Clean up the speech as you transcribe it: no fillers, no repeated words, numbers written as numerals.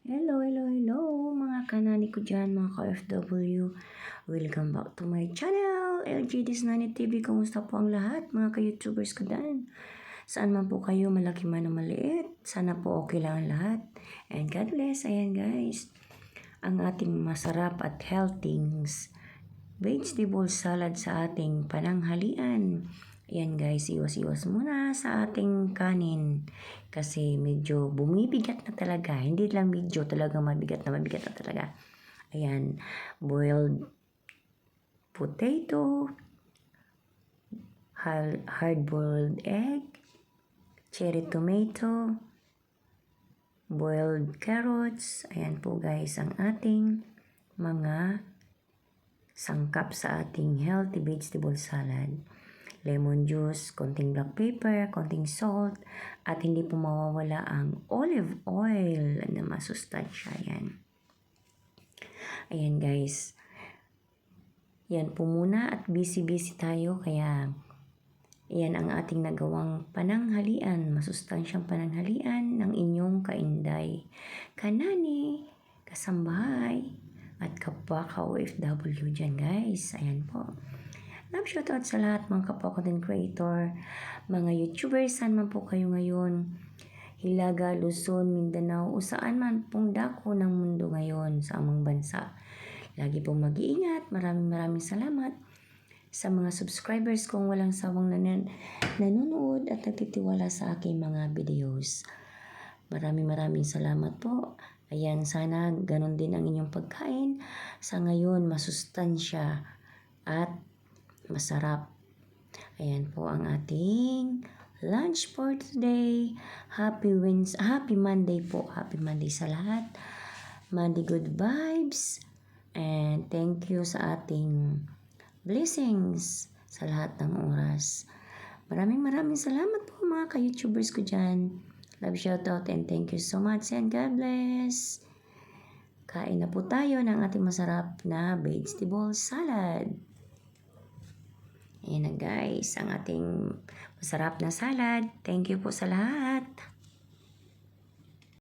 Hello mga kanani ko dyan, mga ka-FW. Welcome back to my channel, LG Disney TV. Kumusta po ang lahat, mga ka-YouTubers ko dyan? Saan man po kayo, malaki man o maliit, sana po okay lang ang lahat. And God bless. Ayan guys, ang ating masarap at healthy vegetable salad sa ating pananghalian. Ayan guys, iwas-iwas muna sa ating kanin kasi medyo bumibigat na talaga. Hindi lang medyo, talaga mabigat na talaga. Ayan, boiled potato, hard-boiled egg, cherry tomato, boiled carrots. Ayan po guys ang ating mga sangkap sa ating healthy vegetable salad. Lemon juice, konting black pepper, konting salt, at hindi po mawawala ang olive oil na masustansya yan. Ayan guys. Yan po muna at busy tayo kaya yan ang ating nagawang pananghalian, masustansyang pananghalian ng inyong kainday, kanani, kasambahay, at kapwa ka-OFW dyan guys. Ayan po. Love shoutout sa lahat mga kapwa content creator, mga YouTubers, saan man po kayo ngayon, Hilaga, Luzon, Mindanao, o saan man pong dako ng mundo ngayon sa amang bansa. Lagi pong mag-iingat. Maraming salamat sa mga subscribers kong walang sawang nanonood at nagtitiwala sa aking mga videos. Maraming salamat po. Ayan, sana ganon din ang inyong pagkain. Sa ngayon, masustansya at masarap. Ayan po ang ating lunch for today. Happy Monday po. Happy Monday sa lahat. Monday good vibes. And thank you sa ating blessings sa lahat ng oras. Maraming salamat po mga ka-YouTubers ko dyan. Love shoutout and thank you so much and God bless. Kain na po tayo ng ating masarap na vegetable salad. Ayan na guys, ang ating masarap na salad. Thank you po sa lahat.